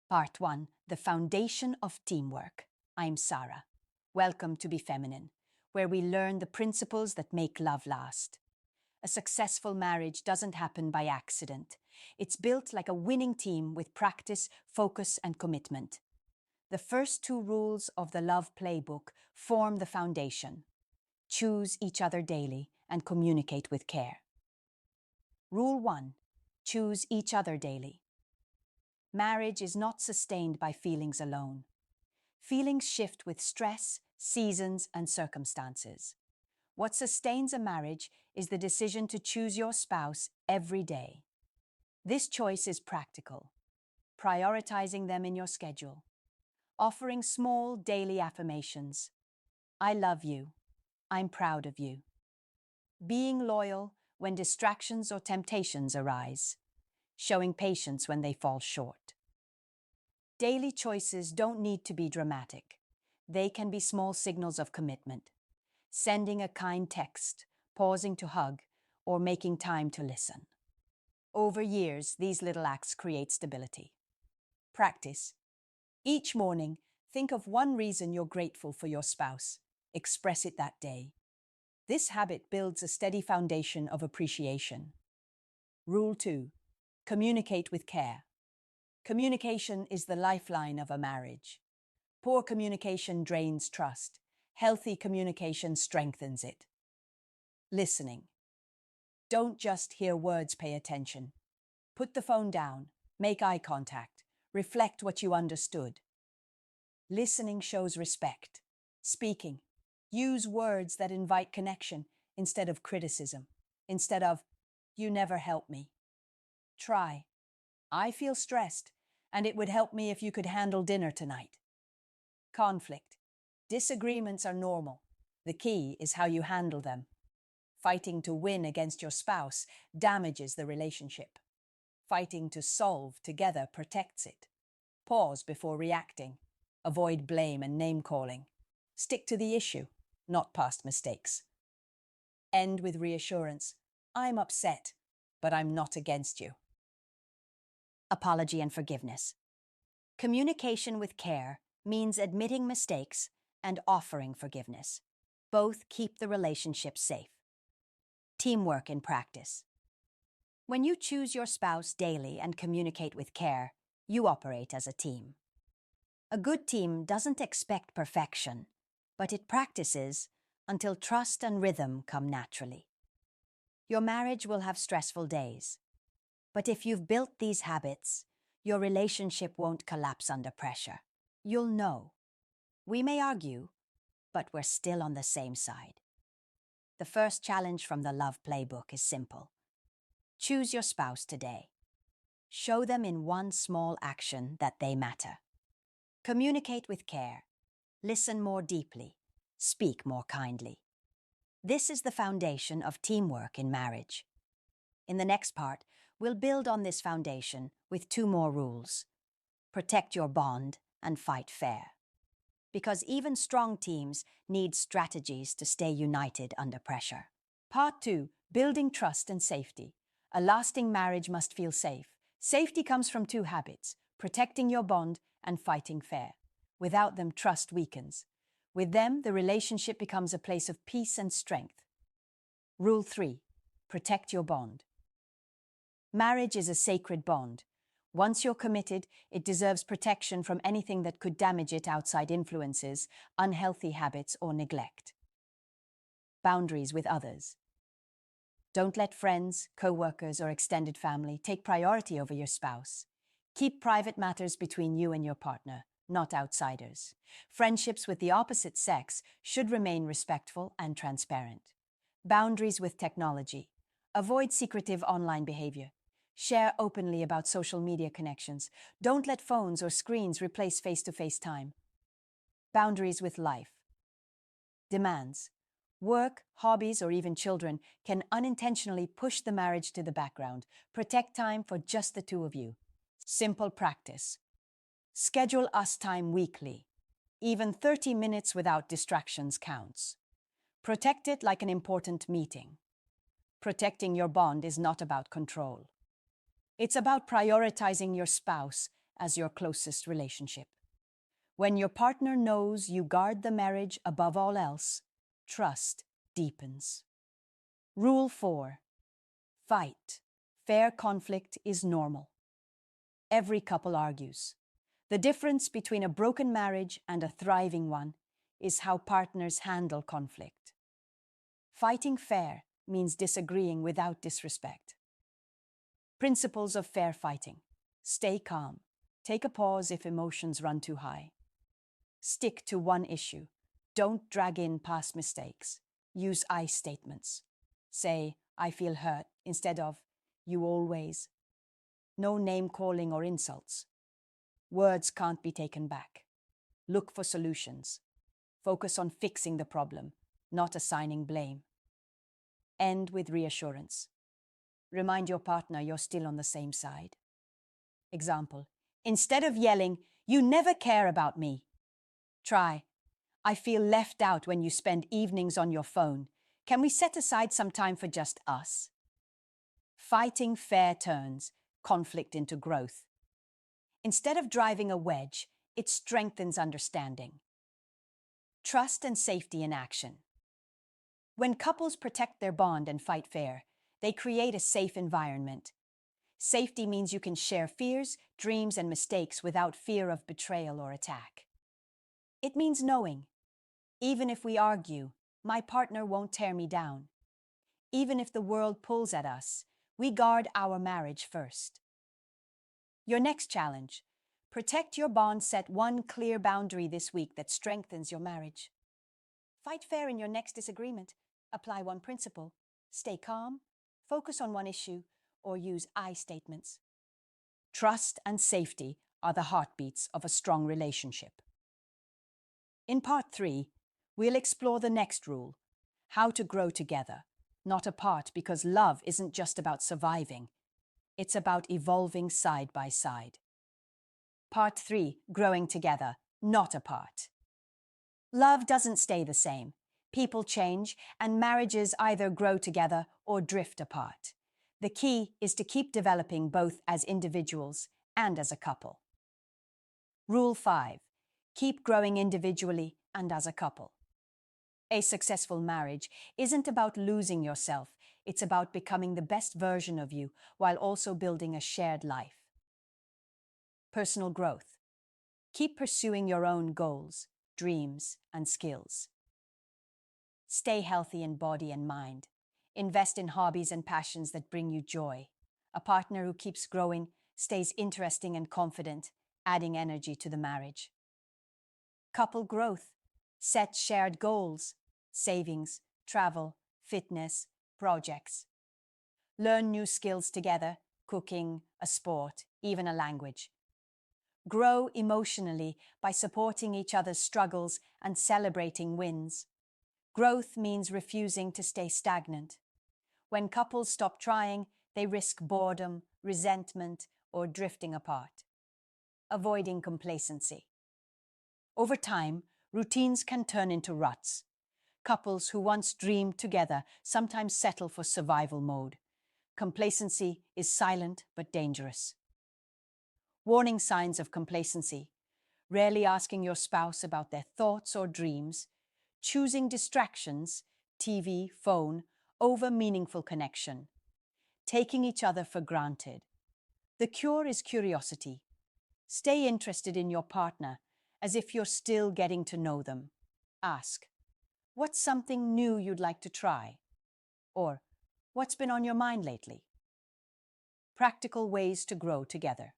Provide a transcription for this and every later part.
Part 1, The Foundation of Teamwork. I'm Sarah. Welcome to Be Feminine, where we learn the principles that make love last. A successful marriage doesn't happen by accident. It's built like a winning team with practice, focus, and commitment. The first two rules of the Love Playbook form the foundation. Choose each other daily and communicate with care. Rule 1. Choose each other daily. Marriage is not sustained by feelings alone. Feelings shift with stress, seasons, and circumstances. What sustains a marriage is the decision to choose your spouse every day. This choice is practical, prioritizing them in your schedule, offering small daily affirmations. I love you. I'm proud of you. Being loyal when distractions or temptations arise. Showing patience when they fall short. Daily choices don't need to be dramatic. They can be small signals of commitment. Sending a kind text, pausing to hug, or making time to listen. Over years, these little acts create stability. Practice. Each morning, think of one reason you're grateful for your spouse. Express it that day. This habit builds a steady foundation of appreciation. Rule 2. Communicate with care. Communication is the lifeline of a marriage. Poor communication drains trust. Healthy communication strengthens it. Listening. Don't just hear words, pay attention. Put the phone down, make eye contact, reflect what you understood. Listening shows respect. Speaking. Use words that invite connection instead of criticism. Instead of, you never help me. Try. I feel stressed, and it would help me if you could handle dinner tonight. Conflict. Disagreements are normal. The key is how you handle them. Fighting to win against your spouse damages the relationship. Fighting to solve together protects it. Pause before reacting. Avoid blame and name-calling. Stick to the issue, not past mistakes. End with reassurance. I'm upset, but I'm not against you. Apology and forgiveness. Communication with care means admitting mistakes and offering forgiveness. Both keep the relationship safe. Teamwork in practice. When you choose your spouse daily and communicate with care, you operate as a team. A good team doesn't expect perfection, but it practices until trust and rhythm come naturally. Your marriage will have stressful days. But if you've built these habits, your relationship won't collapse under pressure. You'll know. We may argue, but we're still on the same side. The first challenge from the Love Playbook is simple. Choose your spouse today. Show them in one small action that they matter. Communicate with care. Listen more deeply. Speak more kindly. This is the foundation of teamwork in marriage. In the next part, we'll build on this foundation with two more rules. Protect your bond and fight fair. Because even strong teams need strategies to stay united under pressure. Part 2, Building Trust and Safety. A lasting marriage must feel safe. Safety comes from two habits, protecting your bond and fighting fair. Without them, trust weakens. With them, the relationship becomes a place of peace and strength. Rule 3, Protect your bond. Marriage is a sacred bond. Once you're committed, it deserves protection from anything that could damage it: outside influences, unhealthy habits, or neglect. Boundaries with others. Don't let friends, co-workers, or extended family take priority over your spouse. Keep private matters between you and your partner, not outsiders. Friendships with the opposite sex should remain respectful and transparent. Boundaries with technology. Avoid secretive online behavior. Share openly about social media connections. Don't let phones or screens replace face-to-face time. Boundaries with life. Demands. Work, hobbies, or even children can unintentionally push the marriage to the background. Protect time for just the two of you. Simple practice. Schedule us time weekly. Even 30 minutes without distractions counts. Protect it like an important meeting. Protecting your bond is not about control. It's about prioritizing your spouse as your closest relationship. When your partner knows you guard the marriage above all else, trust deepens. Rule 4. Fight. Fair conflict is normal. Every couple argues. The difference between a broken marriage and a thriving one is how partners handle conflict. Fighting fair means disagreeing without disrespect. Principles of fair fighting. Stay calm. Take a pause if emotions run too high. Stick to one issue. Don't drag in past mistakes. Use I statements. Say, I feel hurt, instead of, you always. No name-calling or insults. Words can't be taken back. Look for solutions. Focus on fixing the problem, not assigning blame. End with reassurance. Remind your partner you're still on the same side. Example, instead of yelling, you never care about me, try, I feel left out when you spend evenings on your phone. Can we set aside some time for just us? Fighting fair turns conflict into growth. Instead of driving a wedge, it strengthens understanding. Trust and safety in action. When couples protect their bond and fight fair, they create a safe environment. Safety means you can share fears, dreams, and mistakes without fear of betrayal or attack. It means knowing, even if we argue, my partner won't tear me down. Even if the world pulls at us, we guard our marriage first. Your next challenge: protect your bond. Set one clear boundary this week that strengthens your marriage. Fight fair in your next disagreement. Apply one principle. Stay calm, focus on one issue, or use I statements. Trust and safety are the heartbeats of a strong relationship. In part 3, we'll explore the next rule: how to grow together, not apart, because love isn't just about surviving. It's about evolving side by side. Part 3, growing together, not apart. Love doesn't stay the same. People change, and marriages either grow together or drift apart. The key is to keep developing both as individuals and as a couple. Rule 5. Keep growing individually and as a couple. A successful marriage isn't about losing yourself. It's about becoming the best version of you while also building a shared life. Personal growth. Keep pursuing your own goals, dreams, and skills. Stay healthy in body and mind. Invest in hobbies and passions that bring you joy. A partner who keeps growing stays interesting and confident, adding energy to the marriage. Couple growth. Set shared goals, savings, travel, fitness, projects. Learn new skills together, cooking, a sport, even a language. Grow emotionally by supporting each other's struggles and celebrating wins. Growth means refusing to stay stagnant. When couples stop trying, they risk boredom, resentment, or drifting apart. Avoiding complacency. Over time, routines can turn into ruts. Couples who once dreamed together sometimes settle for survival mode. Complacency is silent but dangerous. Warning signs of complacency: rarely asking your spouse about their thoughts or dreams, choosing distractions, TV, phone, over meaningful connection, taking each other for granted. The cure is curiosity. Stay interested in your partner as if you're still getting to know them. Ask, what's something new you'd like to try? Or, what's been on your mind lately? Practical ways to grow together.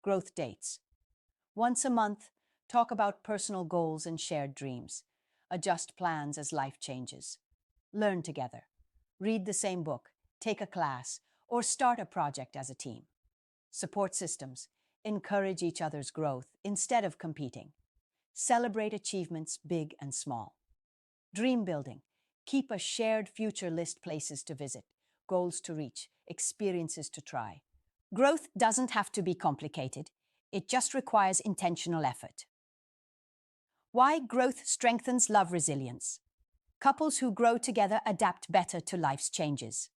Growth dates. Once a month, talk about personal goals and shared dreams. Adjust plans as life changes. Learn together. Read the same book, take a class, or start a project as a team. Support systems. Encourage each other's growth instead of competing. Celebrate achievements, big and small. Dream building. Keep a shared future list: places to visit, goals to reach, experiences to try. Growth doesn't have to be complicated. It just requires intentional effort. Why growth strengthens love resilience. Couples who grow together adapt better to life's changes.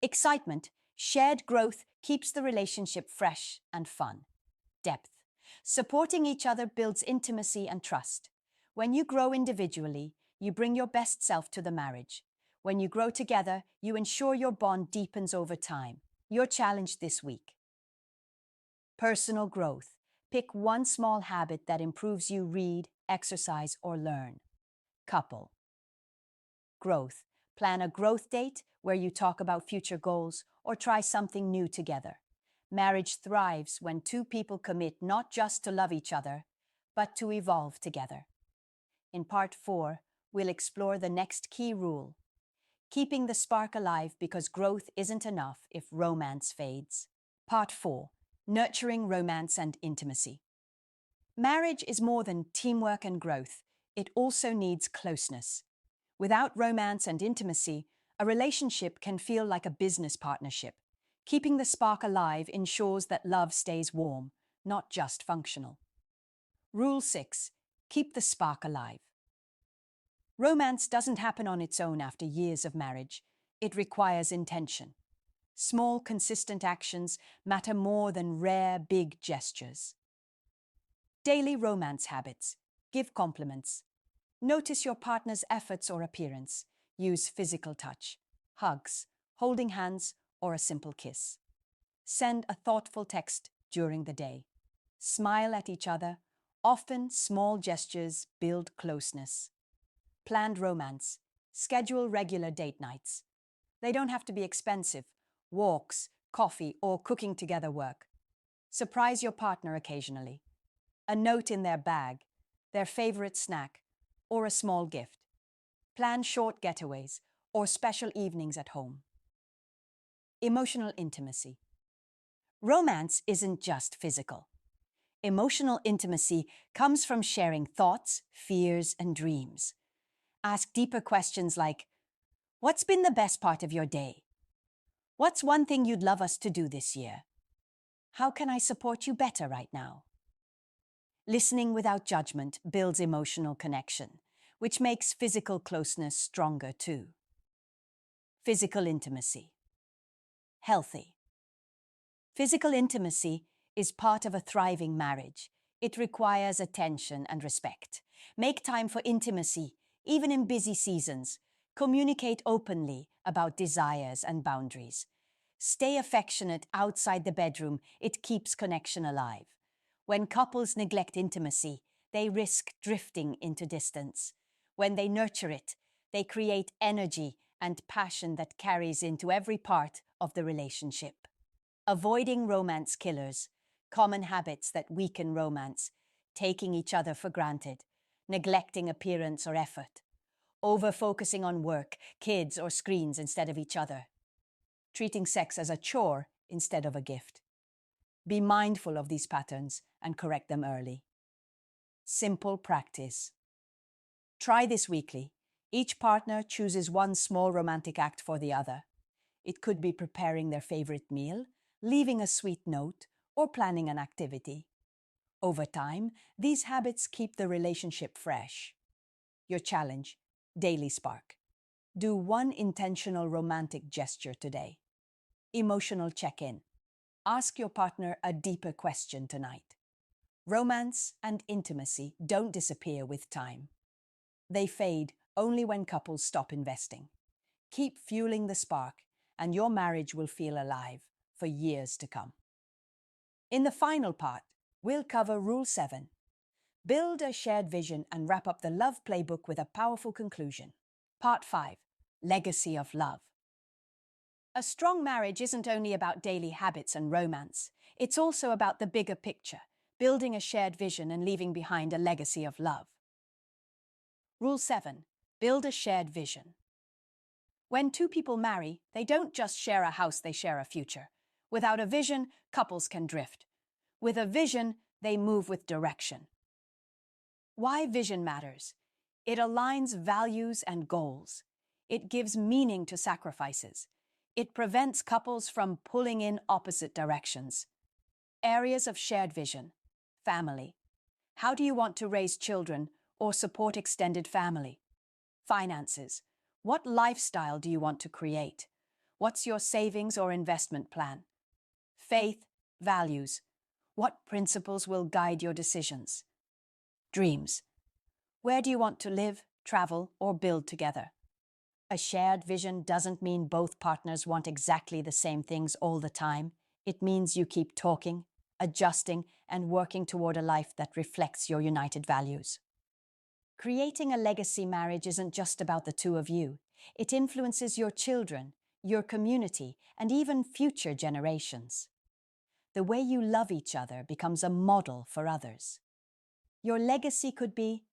Excitement. Shared growth keeps the relationship fresh and fun. Depth. Supporting each other builds intimacy and trust. When you grow individually, you bring your best self to the marriage. When you grow together, you ensure your bond deepens over time. Your challenge this week. Personal growth. Pick one small habit that improves you read, exercise, or learn. Couple. Growth. Plan a growth date where you talk about future goals or try something new together. Marriage thrives when two people commit not just to love each other, but to evolve together. In part 4, we'll explore the next key rule: keeping the spark alive because growth isn't enough if romance fades. Part 4, nurturing romance and intimacy. Marriage is more than teamwork and growth. It also needs closeness. Without romance and intimacy, a relationship can feel like a business partnership. Keeping the spark alive ensures that love stays warm, not just functional. Rule 6. Keep the spark alive. Romance doesn't happen on its own after years of marriage. It requires intention. Small, consistent actions matter more than rare, big gestures. Daily romance habits. Give compliments. Notice your partner's efforts or appearance. Use physical touch, hugs, holding hands, or a simple kiss. Send a thoughtful text during the day. Smile at each other. Often, small gestures build closeness. Planned romance. Schedule regular date nights. They don't have to be expensive. Walks, coffee, or cooking together work. Surprise your partner occasionally. A note in their bag, their favorite snack, or a small gift. Plan short getaways or special evenings at home. Emotional intimacy. Romance isn't just physical. Emotional intimacy comes from sharing thoughts, fears, and dreams. Ask deeper questions like, what's been the best part of your day? What's one thing you'd love us to do this year? How can I support you better right now? Listening without judgment builds emotional connection, which makes physical closeness stronger too. Physical intimacy. Healthy. Physical intimacy is part of a thriving marriage. It requires attention and respect. Make time for intimacy, even in busy seasons. Communicate openly about desires and boundaries. Stay affectionate outside the bedroom. It keeps connection alive. When couples neglect intimacy, they risk drifting into distance. When they nurture it, they create energy and passion that carries into every part of the relationship. Avoiding romance killers, common habits that weaken romance, taking each other for granted, neglecting appearance or effort, over-focusing on work, kids, or screens instead of each other, treating sex as a chore instead of a gift. Be mindful of these patterns and correct them early. Simple practice. Try this weekly. Each partner chooses one small romantic act for the other. It could be preparing their favorite meal, leaving a sweet note, or planning an activity. Over time, these habits keep the relationship fresh. Your challenge: daily spark. Do one intentional romantic gesture today. Emotional check-in. Ask your partner a deeper question tonight. Romance and intimacy don't disappear with time. They fade only when couples stop investing. Keep fueling the spark, and your marriage will feel alive for years to come. In the final part, we'll cover Rule 7. Build a shared vision and wrap up the Love Playbook with a powerful conclusion. Part 5. Legacy of Love. A strong marriage isn't only about daily habits and romance. It's also about the bigger picture, building a shared vision and leaving behind a legacy of love. Rule 7. Build a shared vision. When two people marry, they don't just share a house, they share a future. Without a vision, couples can drift. With a vision, they move with direction. Why vision matters? It aligns values and goals. It gives meaning to sacrifices. It prevents couples from pulling in opposite directions. Areas of shared vision. Family. How do you want to raise children or support extended family? Finances. What lifestyle do you want to create? What's your savings or investment plan? Faith, values. What principles will guide your decisions? Dreams. Where do you want to live, travel, or build together? A shared vision doesn't mean both partners want exactly the same things all the time. It means you keep talking, adjusting, and working toward a life that reflects your united values. Creating a legacy marriage isn't just about the two of you. It influences your children, your community, and even future generations. The way you love each other becomes a model for others. Your legacy could be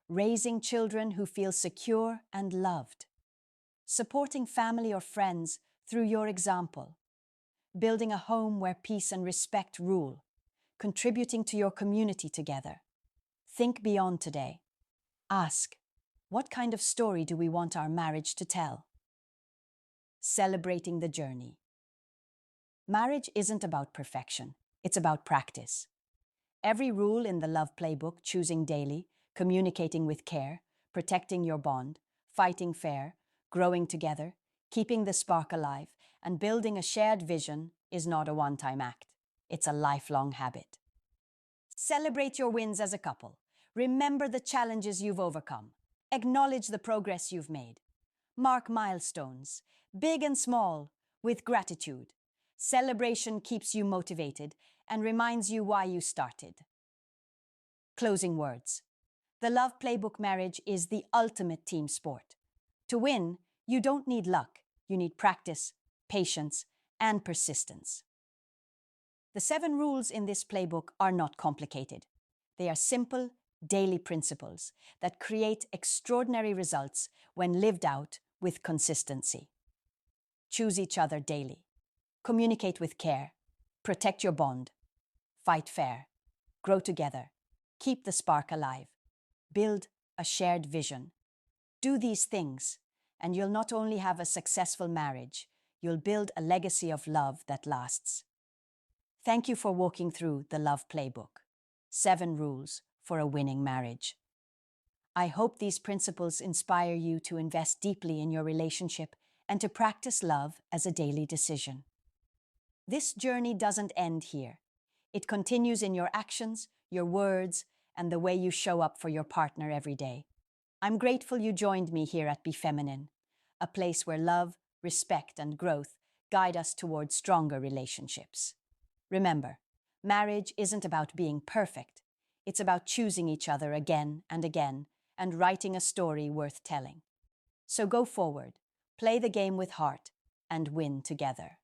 raising children who feel secure and loved, supporting family or friends through your example, building a home where peace and respect rule, contributing to your community together. Think beyond today. Ask, what kind of story do we want our marriage to tell? Celebrating the journey. Marriage isn't about perfection, it's about practice. Every rule in the Love Playbook, choosing daily, communicating with care, protecting your bond, fighting fair, growing together, keeping the spark alive, and building a shared vision is not a one-time act. It's a lifelong habit. Celebrate your wins as a couple. Remember the challenges you've overcome. Acknowledge the progress you've made. Mark milestones, big and small, with gratitude. Celebration keeps you motivated and reminds you why you started. Closing words. The Love Playbook marriage is the ultimate team sport. To win, you don't need luck. You need practice, patience, and persistence. The 7 rules in this playbook are not complicated. They are simple, daily principles that create extraordinary results when lived out with consistency. Choose each other daily. Communicate with care. Protect your bond. Fight fair. Grow together. Keep the spark alive. Build a shared vision. Do these things, and you'll not only have a successful marriage, you'll build a legacy of love that lasts. Thank you for walking through the Love Playbook. 7 rules for a winning marriage. I hope these principles inspire you to invest deeply in your relationship and to practice love as a daily decision. This journey doesn't end here. It continues in your actions, your words, and the way you show up for your partner every day. I'm grateful you joined me here at Be Feminine, a place where love, respect, and growth guide us towards stronger relationships. Remember, marriage isn't about being perfect. It's about choosing each other again and writing a story worth telling. So go forward, play the game with heart, and win together.